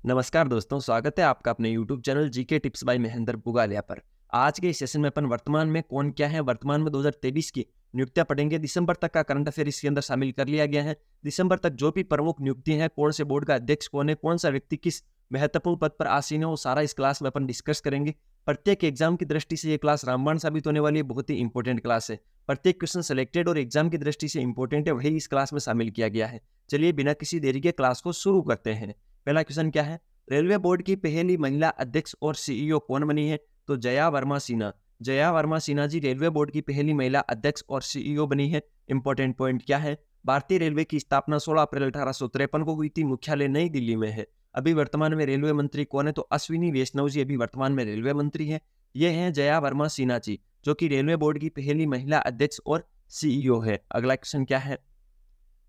नमस्कार दोस्तों, स्वागत है आपका अपने YouTube channel GK tips by Mahendra Pugalia पर। आज के इस सेशन में अपन वर्तमान में कौन क्या है, वर्तमान में 2023 की नियुक्तियां पढ़ेंगे। दिसंबर तक का करंट अफेयर इसके अंदर शामिल कर लिया गया है। दिसंबर तक जो भी प्रमुख नियुक्ति है, कौन से बोर्ड का अध्यक्ष कौन है, कौन सा व्यक्ति किस महत्वपूर्ण पद पर आसीन है, वो सारा इस क्लास में अपन डिस्कस करेंगे। प्रत्येक एग्जाम की दृष्टि से ये क्लास रामबाण साबित होने वाली है, बहुत ही इंपॉर्टेंट क्लास है। प्रत्येक क्वेश्चन सिलेक्टेड और एग्जाम की दृष्टि से इंपॉर्टेंट है, वही इस क्लास में शामिल किया गया है। चलिए बिना किसी देरी के क्लास को शुरू करते हैं। पहला क्वेश्चन क्या है, रेलवे बोर्ड की पहली महिला अध्यक्ष और सीईओ कौन बनी है? तो जया वर्मा सिन्हा। जया वर्मा सिन्हा जी रेलवे बोर्ड की पहली महिला अध्यक्ष और सीईओ बनी है। इंपॉर्टेंट पॉइंट क्या है, भारतीय रेलवे की स्थापना 16 अप्रैल 1853 को हुई थी। मुख्यालय नई दिल्ली में है। अभी वर्तमान में रेलवे मंत्री कौन है? तो अश्विनी वैष्णव जी अभी वर्तमान में रेलवे मंत्री है। ये है जया वर्मा सिन्हा जी, जो कि रेलवे बोर्ड की पहली महिला अध्यक्ष और सीईओ है। अगला क्वेश्चन क्या है,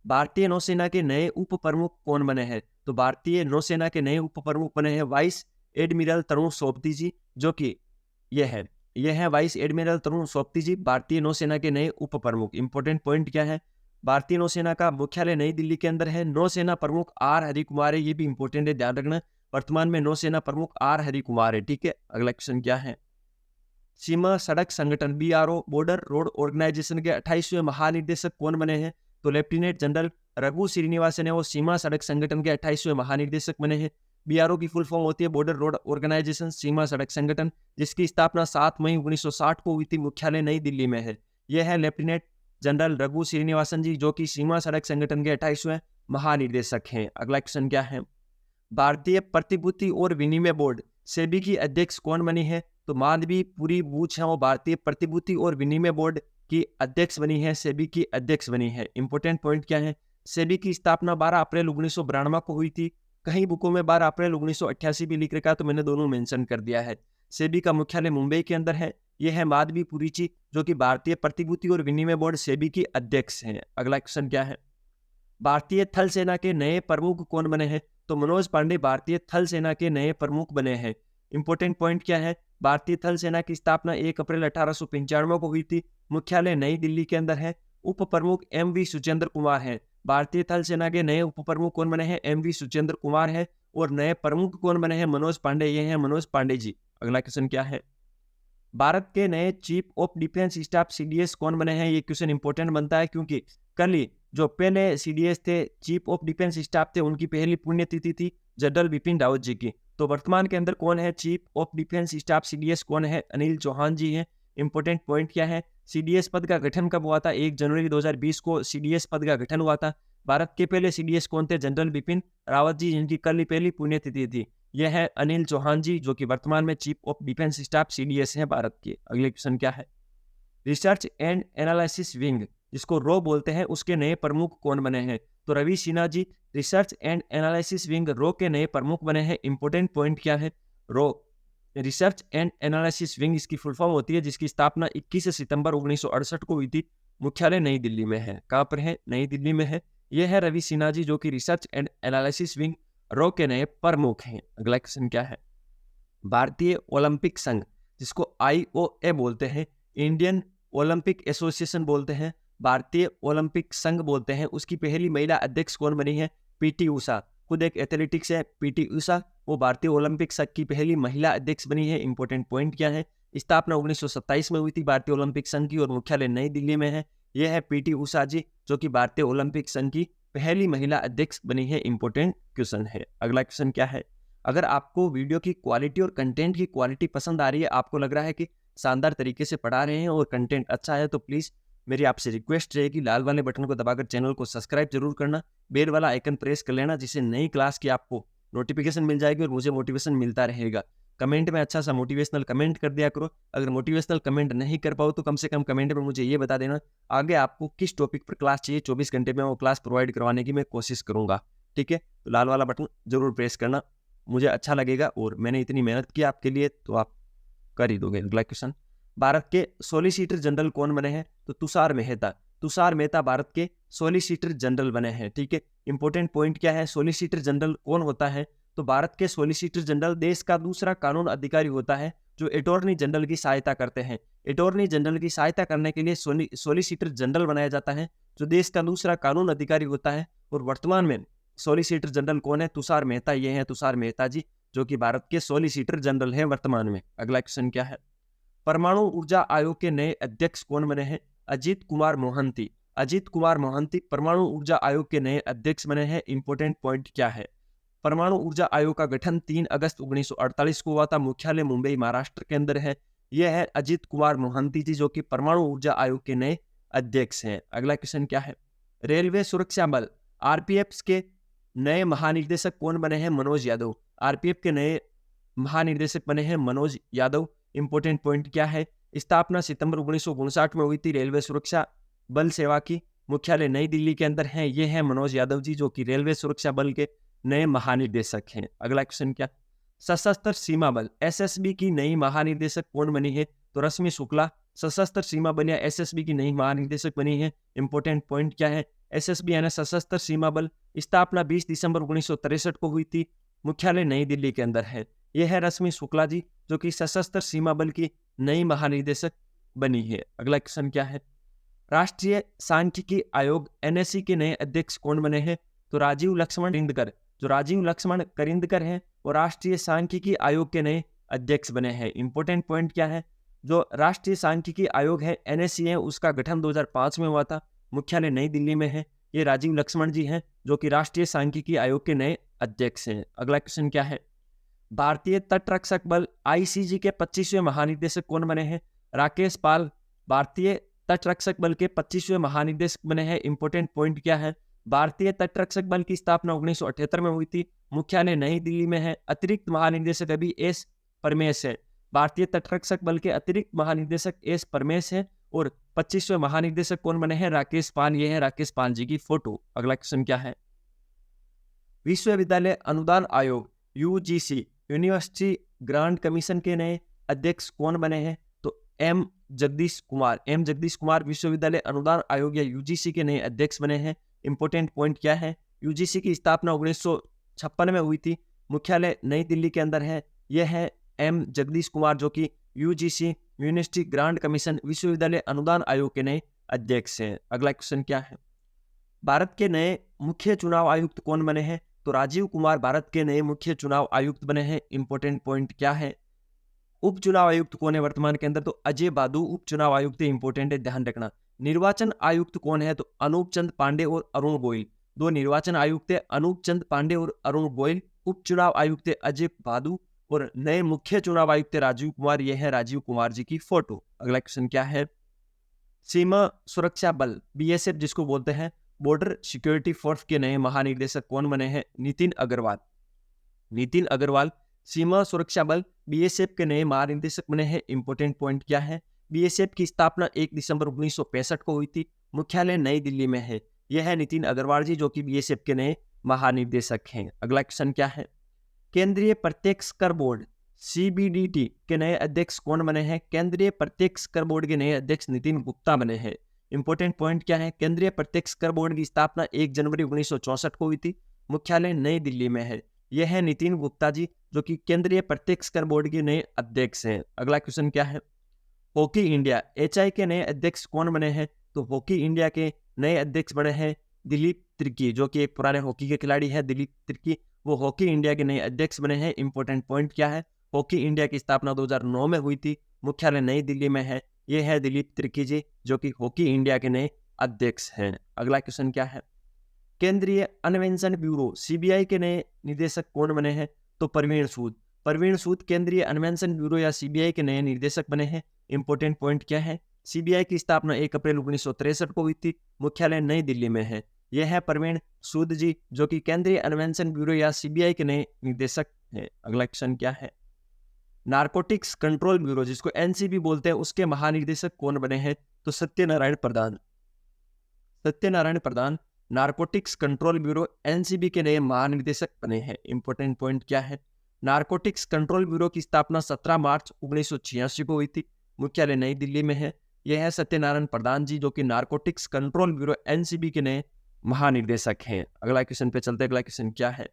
भारतीय नौसेना के नए उप प्रमुख कौन बने हैं? तो भारतीय नौसेना के नए उप प्रमुख बने हैं वाइस एडमिरल तरुण सोबती जी, जो कि यह है वाइस एडमिरल तरुण सोबती जी, भारतीय नौसेना के नए उप प्रमुख। इंपॉर्टेंट पॉइंट क्या है, भारतीय नौसेना का मुख्यालय नई दिल्ली के अंदर है। नौसेना प्रमुख आर हरिकुमार है, ये भी इंपॉर्टेंट है, ध्यान रखना। वर्तमान में नौसेना प्रमुख आर हरिकुमार है। ठीक है, अगला क्वेश्चन क्या है, सीमा सड़क संगठन बीआरओ बॉर्डर रोड ऑर्गेनाइजेशन के 28वें महानिदेशक कौन बने हैं? तो लेफ्टिनेंट जनरल रघु श्रीनिवासन है, वो सीमा सड़क संगठन के 28वें महानिदेशक बने हैं। बीआरओ की फुल फॉर्म होती है बॉर्डर रोड ऑर्गेनाइजेशन सीमा सड़क संगठन, जिसकी स्थापना 7 मई 1960 को हुई थी। मुख्यालय नई दिल्ली में है। यह है लेफ्टिनेंट जनरल रघु श्रीनिवासन जी, जो कि सीमा सड़क संगठन के 28वें महानिदेशक हैं। अगला क्वेश्चन क्या है, भारतीय प्रतिभूति और विनिमय बोर्ड सेबी की अध्यक्ष कौन बनी है? तो माधवी पुरी बूच है, वो भारतीय प्रतिभूति और विनिमय बोर्ड की अध्यक्ष बनी है, सेबी की अध्यक्ष बनी है। इंपॉर्टेंट पॉइंट क्या है, सेबी की स्थापना 12 अप्रैल 1992 को हुई थी। कहीं बुकों में 12 अप्रैल 1988 भी लिख रखा है, तो मैंने दोनों मेंशन कर दिया है। सेबी का मुख्यालय मुंबई के अंदर है। यह है माधवी पुरी जी, जो कि भारतीय प्रतिभूति और विनिमय बोर्ड सेबी की अध्यक्ष हैं। अगला क्वेश्चन क्या है, भारतीय थल सेना के नए प्रमुख कौन बने हैं? तो मनोज पांडे भारतीय थल सेना के नए प्रमुख बने हैं। इंपॉर्टेंट पॉइंट क्या है, भारतीय थल सेना की स्थापना 1 अप्रैल 1895 को हुई थी। मुख्यालय नई दिल्ली के अंदर है। उप प्रमुख एम.वी. सुचेंद्र कुमार हैं। भारतीय थल सेना के नए उप प्रमुख कौन बने हैं? एम.वी. सुचेंद्र कुमार है। और नए प्रमुख कौन बने हैं? मनोज पांडे। ये हैं मनोज पांडे जी। अगला क्वेश्चन क्या है, भारत के नए chief of defence staff CDS कौन बने हैं? ये क्वेश्चन इंपॉर्टेंट बनता है, क्योंकि कल ही जो पहले सीडीएस थे, चीफ ऑफ डिफेंस स्टाफ थे, उनकी पहली पुण्यतिथि थी जनरल बिपिन रावत जी की। तो वर्तमान के अंदर कौन है chief of defence staff CDS कौन है? अनिल चौहान जी हैं। इंपॉर्टेंट पॉइंट क्या है, सीडीएस पद का गठन कब हुआ था? 1 जनवरी 2020 को सीडीएस पद का गठन हुआ था। भारत के पहले सीडीएस कौन थे? जनरल बिपिन रावत जी, जिनकी कल ही पहली पुण्यतिथि थी। यह है अनिल चौहान जी, जो कि वर्तमान में chief of defence staff CDS हैं भारत के। अगले क्वेश्चन क्या है, रिसर्च एंड एनालिसिस विंग, जिसको रो बोलते हैं, उसके नए प्रमुख कौन बने हैं? तो Ravi Sinha ji research and analysis wing रो के नए प्रमुख बने हैं। इंपॉर्टेंट पॉइंट क्या है, रो रिसर्च एंड एनालिसिस विंग इसकी फुल फॉर्म होती है, जिसकी स्थापना 21 सितंबर 1968 को हुई थी। मुख्यालय नई दिल्ली में है। कहाँ पर है? नई दिल्ली में है। यह है रवि सिन्हा जी, जो कि रिसर्च एंड एनालिसिस विंग रो के नए प्रमुख हैं। अगला क्वेश्चन क्या है, भारतीय ओलंपिक संघ, जिसको आईओए बोलते हैं, इंडियन ओलंपिक एसोसिएशन बोलते हैं, भारतीय ओलंपिक संघ बोलते हैं, उसकी पहली महिला अध्यक्ष कौन बनी है? पीटी उषा। खुद एक एथलेटिक्स है पीटी उषा, वो भारतीय ओलंपिक संघ की पहली महिला अध्यक्ष बनी है। इंपॉर्टेंट पॉइंट क्या है, स्थापना 1927 में हुई थी भारतीय ओलंपिक संघ की, और मुख्यालय नई दिल्ली में है। यह है पीटी उषा जी, जो कि भारतीय ओलंपिक संघ की पहली महिला अध्यक्ष बनी है। इंपॉर्टेंट क्वेश्चन है। अगला क्वेश्चन क्या है, अगर आपको वीडियो की क्वालिटी और कंटेंट की क्वालिटी पसंद आ रही है, आपको लग रहा है कि शानदार तरीके से पढ़ा रहे हैं और कंटेंट अच्छा है, तो प्लीज़ मेरी आपसे रिक्वेस्ट रहेगी, लाल वाले बटन को दबाकर चैनल को सब्सक्राइब जरूर करना, बेल वाला आइकन प्रेस कर लेना, जिससे नई क्लास की आपको नोटिफिकेशन मिल जाएगी और मुझे मोटिवेशन मिलता रहेगा। कमेंट में अच्छा सा मोटिवेशनल कमेंट कर दिया करो। अगर मोटिवेशनल कमेंट नहीं कर पाओ तो कम से कम कमेंट में मुझे ये बता देना आगे आपको किस टॉपिक पर क्लास चाहिए। 24 घंटे में वो क्लास प्रोवाइड करवाने की मैं कोशिश करूँगा। ठीक है, तो लाल वाला बटन जरूर प्रेस करना, मुझे अच्छा लगेगा, और मैंने इतनी मेहनत की आपके लिए, तो आप कर ही दोगे। अगला क्वेश्चन, भारत के सॉलिसिटर जनरल कौन बने हैं? तो तुषार मेहता। तुषार मेहता भारत के सॉलिसिटर जनरल बने हैं। ठीक है, इंपॉर्टेंट पॉइंट क्या है, सॉलिसिटर जनरल कौन होता है? तो भारत के सॉलिसिटर जनरल देश का दूसरा कानून अधिकारी होता है, जो अटॉर्नी जनरल की सहायता करते हैं। अटॉर्नी जनरल की सहायता करने के लिए सॉलिसिटर जनरल बनाया जाता है, जो देश का दूसरा कानून अधिकारी होता है। और वर्तमान में सॉलिसिटर जनरल कौन है? तुषार मेहता। ये है तुषार मेहता जी, जो कि भारत के सॉलिसिटर जनरल हैं वर्तमान में। अगला क्वेश्चन क्या है? परमाणु ऊर्जा आयोग के नए अध्यक्ष कौन बने हैं? अजीत कुमार मोहंती। अजीत कुमार मोहंती परमाणु ऊर्जा आयोग के नए अध्यक्ष बने हैं। इंपोर्टेंट पॉइंट क्या है? परमाणु ऊर्जा आयोग का गठन 3 अगस्त 1948 को हुआ था। मुख्यालय मुंबई महाराष्ट्र के अंदर है। यह है अजीत कुमार मोहंती जी, जो कि परमाणु ऊर्जा आयोग के नए अध्यक्ष हैं। अगला क्वेश्चन क्या है? रेलवे सुरक्षा बल आरपीएफ के नए महानिदेशक कौन बने हैं? मनोज यादव। आरपीएफ के नए महानिदेशक बने हैं मनोज यादव। इंपोर्टेंट पॉइंट क्या है? स्थापना सितंबर 1959 में हुई थी रेलवे सुरक्षा बल सेवा की। मुख्यालय नई दिल्ली के अंदर है। ये है मनोज यादव जी, जो कि रेलवे सुरक्षा बल के नए महानिदेशक हैं। अगला क्वेश्चन क्या? सशस्त्र सीमा बल एसएसबी की नई महानिदेशक कौन बनी है? तो रश्मि शुक्ला सशस्त्र सीमा बल या एसएसबी की नई महानिदेशक बनी है। इंपोर्टेंट पॉइंट क्या है? एसएसबी यानी सशस्त्र सीमा बल, स्थापना 20 दिसंबर 1963 को हुई थी। मुख्यालय नई दिल्ली के अंदर है। यह है रश्मि शुक्ला जी, जो कि सशस्त्र सीमा बल की नई महानिदेशक बनी है। अगला क्वेश्चन क्या है? राष्ट्रीय सांख्यिकी आयोग एनएससी के नए अध्यक्ष कौन बने हैं? तो राजीव लक्ष्मण करिंदकर। जो राजीव लक्ष्मण करिंदकर हैं वो राष्ट्रीय सांख्यिकी आयोग के नए अध्यक्ष बने हैं। इंपोर्टेंट पॉइंट क्या है? जो राष्ट्रीय सांख्यिकी आयोग है एनएससी है, उसका गठन 2005 में हुआ था। मुख्यालय नई दिल्ली में है। ये राजीव लक्ष्मण जी हैं, जो कि राष्ट्रीय सांख्यिकी आयोग के नए अध्यक्ष हैं। अगला क्वेश्चन क्या है? भारतीय तटरक्षक बल आईसीजी के 25वें महानिदेशक कौन बने हैं? राकेश पाल भारतीय तटरक्षक बल के 25वें महानिदेशक बने हैं। इंपोर्टेंट पॉइंट क्या है? भारतीय तटरक्षक बल की स्थापना 1978 में हुई थी। मुख्यालय नई दिल्ली में है। अतिरिक्त महानिदेशक अभी एस परमेश है। भारतीय तटरक्षक बल के अतिरिक्त महानिदेशक एस परमेश है और 25वें महानिदेशक कौन बने हैं? राकेश पाल। ये है राकेश पाल जी की फोटो। अगला क्वेश्चन क्या है? विश्वविद्यालय अनुदान आयोग यूजीसी यूनिवर्सिटी ग्रांट कमीशन के नए अध्यक्ष कौन बने हैं? तो एम जगदीश कुमार। एम जगदीश कुमार विश्वविद्यालय अनुदान आयोग या यूजीसी के नए अध्यक्ष बने हैं। इंपोर्टेंट पॉइंट क्या है? यूजीसी की स्थापना 1956 में हुई थी। मुख्यालय नई दिल्ली के अंदर है। यह है एम जगदीश कुमार, जो कि यूजीसी यूनिवर्सिटी ग्रांट कमीशन विश्वविद्यालय अनुदान आयोग के नए अध्यक्ष हैं। अगला क्वेश्चन क्या है? भारत के नए मुख्य चुनाव आयुक्त कौन बने हैं? तो राजीव कुमार भारत के नए मुख्य चुनाव आयुक्त बने हैं। इंपोर्टेंट पॉइंट क्या है? उप चुनाव आयुक्त कौन है वर्तमान के अंदर? तो अजय बादू उप चुनाव आयुक्त है। इंपोर्टेंट है, ध्यान रखना। निर्वाचन आयुक्त कौन है? तो अनूप चंद पांडे और अरुण गोयल। दो निर्वाचन आयुक्त है, अनूप चंद पांडे और अरुण गोयल। उप चुनाव आयुक्त है अजय बादू और नए मुख्य चुनाव आयुक्त राजीव कुमार। यह है राजीव कुमार जी की फोटो। अगला क्वेश्चन क्या है? सीमा सुरक्षा बल बीएसएफ जिसको बोलते हैं, बॉर्डर सिक्योरिटी फोर्स के नए महानिदेशक कौन बने हैं? नितिन अग्रवाल। नितिन अग्रवाल सीमा सुरक्षा बल बीएसएफ के नए महानिदेशक बने हैं। इंपोर्टेंट पॉइंट क्या है? बीएसएफ की स्थापना 1 दिसंबर 1965 को हुई थी। मुख्यालय नई दिल्ली में है। यह है नितिन अग्रवाल जी, जो कि बीएसएफ के नए महानिदेशक हैं। अगला क्वेश्चन क्या है? केंद्रीय प्रत्यक्ष कर बोर्ड सीबीडीटी के नए अध्यक्ष कौन बने हैं? केंद्रीय प्रत्यक्ष कर बोर्ड के नए अध्यक्ष नितिन गुप्ता बने हैं। इंपोर्टेंट पॉइंट क्या है? केंद्रीय प्रत्यक्ष कर बोर्ड की स्थापना 1 जनवरी 1964 को हुई थी। मुख्यालय नई दिल्ली में है। यह है नितिन गुप्ता जी, जो कि केंद्रीय प्रत्यक्ष कर बोर्ड के नए अध्यक्ष हैं। अगला क्वेश्चन क्या है? हॉकी इंडिया एचआई के नए अध्यक्ष कौन बने हैं? तो हॉकी इंडिया के नए अध्यक्ष बने हैं दिलीप तिर्की, जो कि एक पुराने हॉकी के खिलाड़ी है। दिलीप तिर्की वो हॉकी इंडिया के नए अध्यक्ष बने हैं। इंपोर्टेंट पॉइंट क्या है? हॉकी इंडिया की स्थापना 2009 में हुई थी। मुख्यालय नई दिल्ली में है। ये है दिलीप तिर्की जी, जो कि हॉकी इंडिया के नए अध्यक्ष हैं। अगला क्वेश्चन क्या है? केंद्रीय अन्वेषण ब्यूरो सीबीआई के नए निदेशक कौन बने हैं? तो प्रवीण सूद। प्रवीण सूद केंद्रीय अन्वेषण ब्यूरो या सीबीआई के नए निदेशक बने हैं। इंपोर्टेंट पॉइंट क्या है? सीबीआई की स्थापना 1 अप्रैल 1963 को हुई थी। मुख्यालय नई दिल्ली में है। यह है प्रवीण सूद जी, जो कि केंद्रीय अन्वेषण ब्यूरो या सीबीआई के नए निदेशक हैं। अगला क्वेश्चन क्या है? नारकोटिक्स कंट्रोल ब्यूरो जिसको एनसीबी बोलते हैं, उसके महानिदेशक कौन बने हैं? तो सत्यनारायण प्रधान। सत्यनारायण प्रधान नारकोटिक्स कंट्रोल ब्यूरो एनसीबी के नए महानिदेशक बने हैं। इंपोर्टेंट पॉइंट क्या है? नारकोटिक्स कंट्रोल ब्यूरो की स्थापना 17 मार्च 1986 को हुई थी। मुख्यालय नई दिल्ली में है। यह है सत्यनारायण प्रधान जी, जो कि नारकोटिक्स कंट्रोल ब्यूरो एनसीबी के नए महानिदेशक हैं। अगला क्वेश्चन पे चलते हैं। अगला क्वेश्चन क्या है?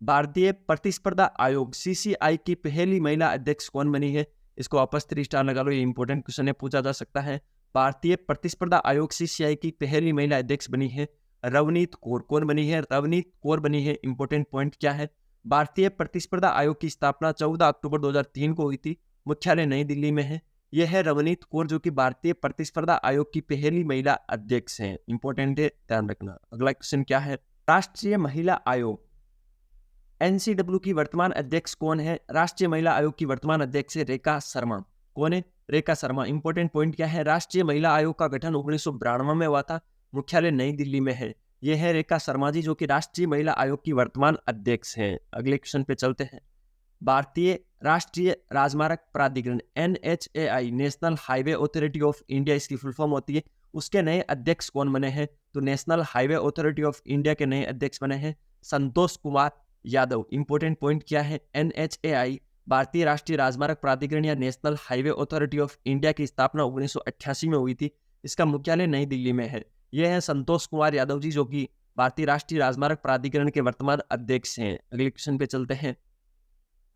भारतीय प्रतिस्पर्धा आयोग सीसीआई की पहली महिला अध्यक्ष कौन बनी है? इसको वापस 3 स्टार लगा लो, ये इंपॉर्टेंट क्वेश्चन है, पूछा जा सकता है। भारतीय प्रतिस्पर्धा आयोग सीसीआई की पहली महिला अध्यक्ष बनी है। रवनीत कौर कौन बनी है? रवनीत कौर बनी है। इंपॉर्टेंट पॉइंट क्या है? भारतीय प्रतिस्पर्धा आयोग की स्थापना 14 अक्टूबर 2003 को हुई थी। मुख्यालय नई दिल्ली में है। यह है रवनीत कौर, जो कि भारतीय प्रतिस्पर्धा आयोग की पहली महिला अध्यक्ष हैं। इंपॉर्टेंट है, ध्यान रखना। अगला क्वेश्चन क्या है? राष्ट्रीय महिला आयोग एनसीडब्ल्यू की वर्तमान अध्यक्ष कौन है? राष्ट्रीय महिला आयोग की वर्तमान अध्यक्ष है रेखा शर्मा। कौन है? रेखा शर्मा। इंपॉर्टेंट पॉइंट क्या है? राष्ट्रीय महिला आयोग का गठन 1992 में हुआ था। मुख्यालय नई दिल्ली में है। यह है रेखा शर्मा जी, जो कि राष्ट्रीय महिला आयोग की वर्तमान अध्यक्ष हैं। अगले क्वेश्चन पे चलते हैं। भारतीय राष्ट्रीय राजमार्ग प्राधिकरण NHAI, national highway authority of India इसकी फुल फॉर्म होती है। उसके नए अध्यक्ष कौन बने हैं? तो national highway authority of India के नए अध्यक्ष बने हैं संतोष कुमार यादव। इंपॉर्टेंट पॉइंट क्या है? NHAI भारतीय राष्ट्रीय राजमार्ग प्राधिकरण या national highway authority of India की स्थापना 1988 में हुई थी। इसका मुख्यालय नई दिल्ली में है। यह है संतोष कुमार यादव जी, जो कि भारतीय राष्ट्रीय राजमार्ग प्राधिकरण के वर्तमान अध्यक्ष हैं। अगले क्वेश्चन पे चलते हैं।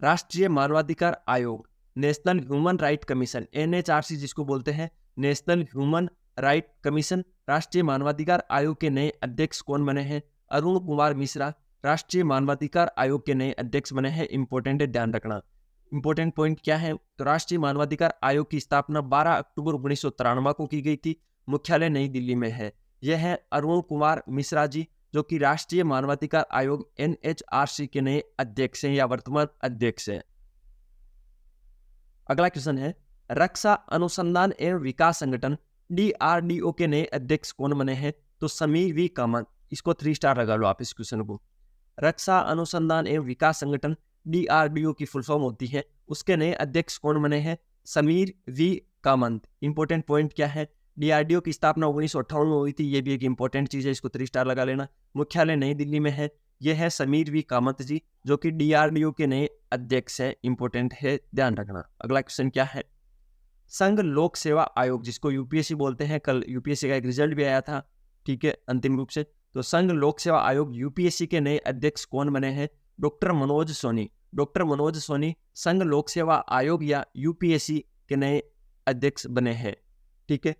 राष्ट्रीय मानवाधिकार आयोग national human right commission NHRC जिसको बोलते हैं, नेशनल ह्यूमन राइट कमीशन, राष्ट्रीय मानवाधिकार आयोग के नए अध्यक्ष कौन बने हैं? अरुण कुमार मिश्रा राष्ट्रीय मानवाधिकार आयोग के नए अध्यक्ष बने हैं। इंपॉर्टेंट है, ध्यान रखना। इंपॉर्टेंट पॉइंट क्या है? तो राष्ट्रीय मानवाधिकार आयोग की स्थापना 12 अक्टूबर 1993 को की गई थी। मुख्यालय नई दिल्ली में है। यह है अरुण कुमार मिश्रा जी, जो कि राष्ट्रीय मानवाधिकार आयोग NHRC के नए अध्यक्ष हैं या वर्तमान अध्यक्ष हैं। अगला क्वेश्चन है, रक्षा अनुसंधान एवं विकास संगठन DRDO के नए अध्यक्ष कौन बने हैं? तो समीर वी कामत। इसको 3 स्टार लगा लो आप इस क्वेश्चन को। रक्षा अनुसंधान एवं विकास संगठन DRDO की फुल फॉर्म होती है। उसके नए अध्यक्ष कौन बने हैं? Sameer V Kamath. Important point क्या है? DRDO की स्थापना 1958 में हुई थी। ये भी एक इंपॉर्टेंट चीज है, इसको 3 स्टार लगा लेना। मुख्यालय नई दिल्ली में है। यह है समीर वी कामत जी, जो कि DRDO के नए अध्यक्ष हैं। इंपॉर्टेंट है, ध्यान रखना। अगला क्वेश्चन क्या है? संघ लोक सेवा आयोग जिसको UPSC बोलते हैं, कल UPSC का एक रिजल्ट भी आया था, ठीक है, अंतिम रूप से। तो संघ लोक सेवा आयोग UPSC के नए अध्यक्ष कौन बने हैं? डॉक्टर मनोज सोनी। डॉक्टर मनोज सोनी संघ लोक सेवा आयोग या UPSC के नए अध्यक्ष बने हैं, ठीक है।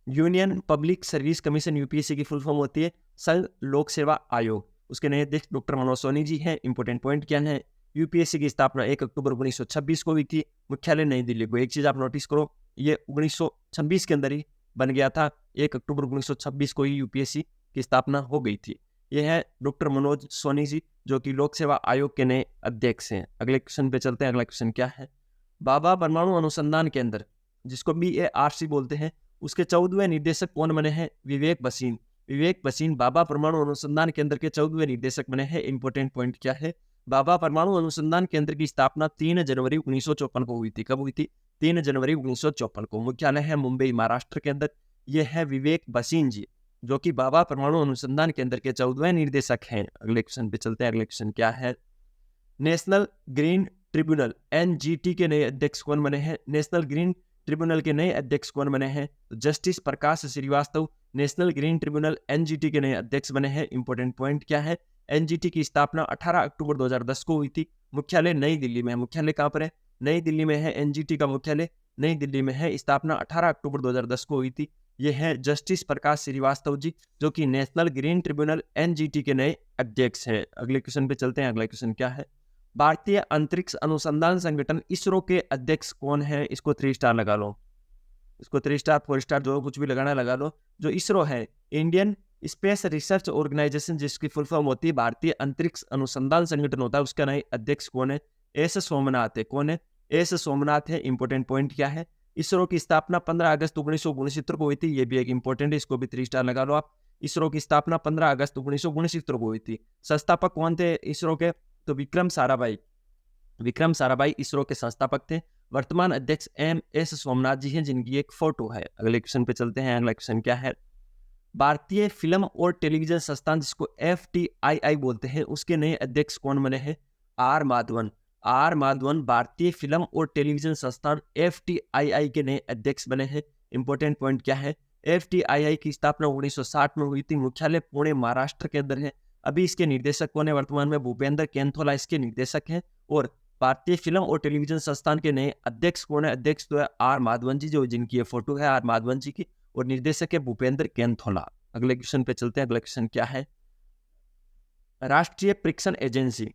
Union public service commission UPSC की फुल फॉर्म होती है संघ लोक सेवा आयोग। उसके नए अध्यक्ष डॉक्टर मनोज सोनी जी हैं। इंपॉर्टेंट पॉइंट क्या है? UPSC की स्थापना 1 अक्टूबर 1926 को हुई थी। मुख्यालय नई दिल्ली को। एक चीज आप नोटिस करो, ये 1926 के अंदर ही बन गया था। 1 अक्टूबर 1926 को ही UPSC की स्थापना हो गई थी। यह है डॉक्टर मनोज सोनी जी, जो कि लोक सेवा आयोग के नए अध्यक्ष हैं। अगले क्वेश्चन पे चलते हैं। अगला क्वेश्चन क्या है? भाभा परमाणु अनुसंधान केंद्र जिसको BARC बोलते हैं, उसके 14वें निदेशक कौन बने हैं? विवेक भसीन। विवेक भसीन भाभा परमाणु अनुसंधान केंद्र के 14वें निदेशक बने हैं। इंपॉर्टेंट पॉइंट क्या है? भाभा परमाणु अनुसंधान केंद्र की स्थापना 3 जनवरी 1954 को हुई थी। कब हुई थी? 3 जनवरी 1954 को। मुख्यालय है मुंबई, महाराष्ट्र के अंदर। यह है विवेक भसीन जी, जो कि भाभा परमाणु अनुसंधान केंद्र के 14वें निदेशक हैं। अगले क्वेश्चन पे चलते हैं। अगले क्वेश्चन क्या है? नेशनल ग्रीन ट्रिब्यूनल NGT के नए अध्यक्ष कौन बने हैं? नेशनल ग्रीन ट्रिब्यूनल के नए अध्यक्ष कौन बने हैं? तो justice Prakash Shrivastava national green tribunal NGT के नए अध्यक्ष बने हैं। इंपॉर्टेंट पॉइंट क्या है? NGT की स्थापना 18 अक्टूबर 2010 को हुई थी। मुख्यालय नई दिल्ली में है। मुख्यालय कहाँ पर है? नई दिल्ली में है। NGT का मुख्यालय नई दिल्ली में है। स्थापना 18 अक्टूबर 2010 को हुई थी। यह है जस्टिस प्रकाश श्रीवास्तव जी, जो कि नेशनल ग्रीन ट्रिब्यूनल NGT के नए अध्यक्ष हैं। अगले क्वेश्चन पे चलते हैं। अगला क्वेश्चन क्या है? भारतीय अंतरिक्ष अनुसंधान संगठन ISRO के अध्यक्ष कौन है? इसको 3 स्टार लगा लो। इसको 3 स्टार 4 स्टार जो कुछ भी लगाना लगा लो। जो ISRO है, इंडियन स्पेस रिसर्च ऑर्गेनाइजेशन, जिसकी फुल फॉर्म होती है भारतीय अंतरिक्ष अनुसंधान संगठन होता है, उसका नए अध्यक्ष कौन है? S सोमनाथ है। कौन है? S सोमनाथ है। इंपॉर्टेंट पॉइंट क्या है? ISRO की स्थापना 15 अगस्त 1969 को हुई थी। ये भी एक इंपॉर्टेंट है, इसको भी 3 स्टार लगा लो आप। ISRO की स्थापना 15 अगस्त 1969 को हुई थी। संस्थापक कौन थे ISRO के? तो विक्रम साराभाई। विक्रम साराभाई ISRO के संस्थापक थे। वर्तमान अध्यक्ष MS सोमनाथ जी हैं, जिनकी एक फोटो है। अगले क्वेश्चन पे चलते हैं। अगला क्वेश्चन क्या है? भारतीय फिल्म और टेलीविजन संस्थान जिसको FTII बोलते हैं, उसके नए अध्यक्ष कौन बने हैं? R माधवन। R माधवन भारतीय फिल्म और टेलीविजन संस्थान FTII के नए अध्यक्ष बने हैं। इंपॉर्टेंट पॉइंट क्या है? FTII की स्थापना 1960 में हुई थी। मुख्यालय पुणे, महाराष्ट्र के अंदर है। अभी इसके निर्देशक कौन है? वर्तमान में भूपेंद्र कैंथोला इसके निर्देशक हैं। और भारतीय फिल्म और टेलीविजन संस्थान के नए अध्यक्ष कौन है? अध्यक्ष तो है R माधवन जी, जो जिनकी ये फोटो है R माधवन जी की, और निर्देशक है भूपेंद्र कैंथोला। अगले क्वेश्चन पे चलते हैं। अगला क्वेश्चन क्या है? राष्ट्रीय परीक्षण एजेंसी,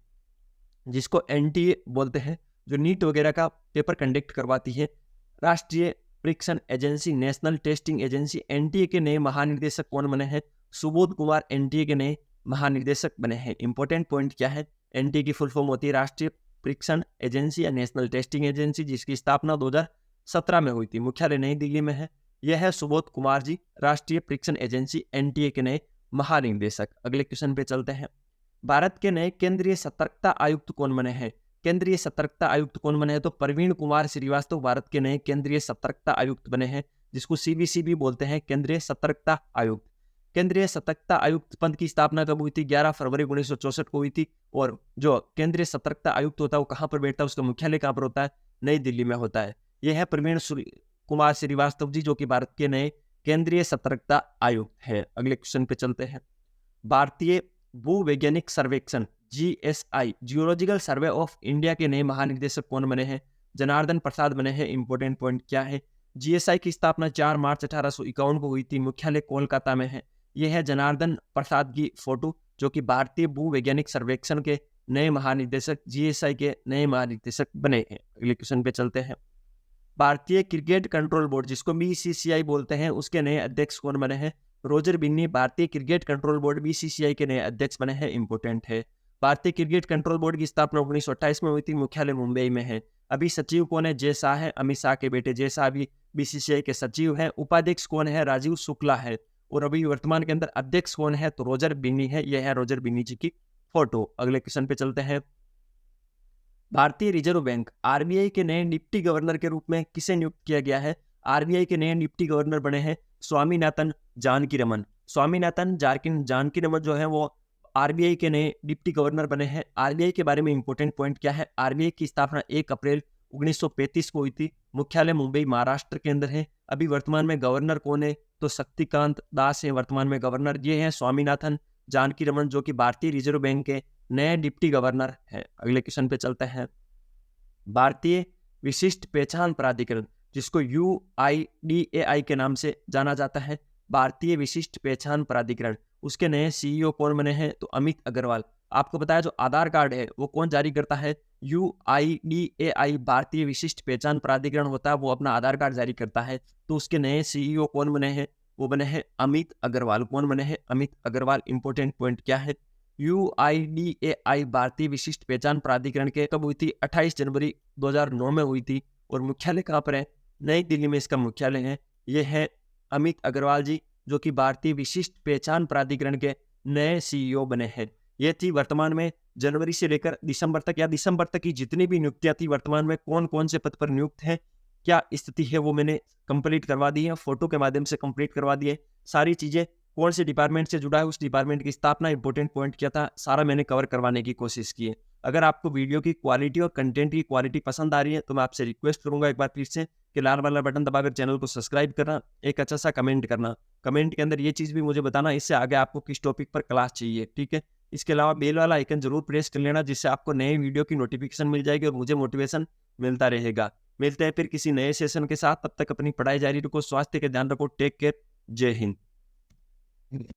जिसको एनटीए बोलते हैं, जो नीट वगैरह का पेपर कंडक्ट करवाती है, राष्ट्रीय परीक्षण agency, national testing agency, NTA के नए महानिदेशक कौन बने हैं? सुबोध कुमार एनटीए के नए महानिदेशक बने हैं। इंपॉर्टेंट पॉइंट क्या है? एनटीए की फुल फॉर्म होती है राष्ट्रीय परीक्षण एजेंसी या नेशनल टेस्टिंग एजेंसी, जिसकी स्थापना 2017 में हुई थी। मुख्यालय नई दिल्ली में है। यह है सुबोध कुमार जी, राष्ट्रीय परीक्षण एजेंसी एनटीए के नए महानिदेशक। अगले क्वेश्चन पे चलते हैं। भारत के नए केंद्रीय सतर्कता आयुक्त कौन बने हैं? केंद्रीय सतर्कता आयुक्त कौन बने हैं? तो प्रवीण कुमार श्रीवास्तव भारत के नए केंद्रीय सतर्कता आयुक्त बने हैं, जिसको सीबीसी भी बोलते हैं, केंद्रीय सतर्कता आयुक्त। केंद्रीय सतर्कता आयुक्त पद की स्थापना कब हुई थी? 11 फरवरी 1964 को हुई थी। और जो केंद्रीय सतर्कता आयुक्त होता है वो कहाँ पर बैठता है, उसका मुख्यालय कहाँ पर होता है? नई दिल्ली में होता है। यह है प्रवीण कुमार श्रीवास्तव जी, जो कि भारत के नए केंद्रीय सतर्कता आयुक्त है। अगले क्वेश्चन पे चलते हैं। भारतीय भूवैज्ञानिक सर्वेक्षण GSI, geological survey of India के नए महानिदेशक कौन बने हैं? जनार्दन प्रसाद बने हैं। इंपॉर्टेंट पॉइंट क्या है? जीएसआई की स्थापना 4 मार्च 1851 को हुई थी। मुख्यालय कोलकाता में है। यह है जनार्दन प्रसाद की फोटो, जो कि भारतीय भूवैज्ञानिक सर्वेक्षण के नए महानिदेशक, जीएसआई के नए महानिदेशक बने हैं। अगले क्वेश्चन पे चलते हैं। भारतीय क्रिकेट कंट्रोल बोर्ड, जिसको बीसीसीआई बोलते हैं, उसके नए अध्यक्ष कौन बने हैं? रोजर बिन्नी भारतीय क्रिकेट कंट्रोल बोर्ड बीसीसीआई के नए अध्यक्ष बने हैं। इंपोर्टेंट है। भारतीय क्रिकेट कंट्रोल बोर्ड की स्थापना 1928 में हुई थी। मुख्यालय मुंबई में है। अभी सचिव कौन है? जय शाह है, अमित शाह के बेटे जय शाह भी बीसीसीआई के सचिव हैं। उपाध्यक्ष कौन है? राजीव शुक्ला है। और अभी वर्तमान के अंदर अध्यक्ष कौन है? तो रोजर बिन्नी है। यह है रोजर बिन्नी जी की फोटो। अगले क्वेश्चन पे चलते हैं। भारतीय रिजर्व बैंक आरबीआई के नए डिप्टी गवर्नर के रूप में किसे नियुक्त किया गया है? आरबीआई के नए डिप्टी गवर्नर बने हैं स्वामीनाथन जानकीरमन। स्वामीनाथन जानकीरमन जो है वो आरबीआई के नए डिप्टी गवर्नर बने हैं। आरबीआई के बारे में इंपॉर्टेंट पॉइंट क्या है? आरबीआई की स्थापना 1 अप्रैल 1935 को हुई थी। मुख्यालय मुंबई महाराष्ट्र के अंदर है। अभी वर्तमान में गवर्नर कौन है? तो शक्तिकांत दास है वर्तमान में गवर्नर। ये है स्वामीनाथन जानकीरमन, जो कि भारतीय रिजर्व बैंक के नए डिप्टी गवर्नर है। अगले क्वेश्चन पे चलते हैं। भारतीय विशिष्ट पहचान प्राधिकरण, जिसको यूआईडीएआई के नाम से जाना जाता है, भारतीय विशिष्ट पहचान प्राधिकरण, उसके नए सीईओ कौन बने हैं? तो अमित अग्रवाल। आपको बताया जो आधार कार्ड है वो कौन जारी करता है? यूआईडीएआई, भारतीय विशिष्ट पहचान प्राधिकरण होता है, वो अपना आधार कार्ड जारी करता है। तो उसके नए सीईओ कौन बने हैं? वो बने हैं अमित अग्रवाल। कौन बने हैं? अमित अग्रवाल। इंपॉर्टेंट पॉइंट क्या है? यूआईडीएआई भारतीय विशिष्ट पहचान प्राधिकरण के कब हुई थी? 28 जनवरी 2009 में हुई थी। और मुख्यालय कहाँ पर है? नई दिल्ली में इसका मुख्यालय है। यह है अमित अग्रवाल जी, जो कि भारतीय विशिष्ट पहचान प्राधिकरण के नए सीईओ बने हैं। ये थी वर्तमान में जनवरी से लेकर दिसंबर तक, या दिसंबर तक की जितनी भी नियुक्तियां थी वर्तमान में कौन कौन से पद पर नियुक्त हैं, क्या स्थिति है, वो मैंने कंप्लीट करवा दी है, फोटो के माध्यम से कंप्लीट करवा दी है। सारी चीजें कौन से डिपार्टमेंट से जुड़ा है, उस डिपार्टमेंट की स्थापना, इंपॉर्टेंट पॉइंट क्या था, सारा मैंने कवर करवाने की कोशिश की है। अगर आपको वीडियो की क्वालिटी और कंटेंट की क्वालिटी पसंद आ रही है तो मैं आपसे रिक्वेस्ट करूंगा एक बार फिर से कि लाल वाला बटन दबाकर चैनल को सब्सक्राइब करना, एक अच्छा सा कमेंट करना। कमेंट के अंदर ये चीज़ भी मुझे बताना इससे आगे आपको किस टॉपिक पर क्लास चाहिए, ठीक है। इसके अलावा बेल वाला आइकन जरूर प्रेस कर लेना, जिससे आपको नए वीडियो की नोटिफिकेशन मिल जाएगी और मुझे मोटिवेशन मिलता रहेगा। मिलते हैं फिर किसी नए सेशन के साथ, तब तक अपनी पढ़ाई जारी रखो, स्वास्थ्य का ध्यान रखो, टेक केयर, जय हिंद।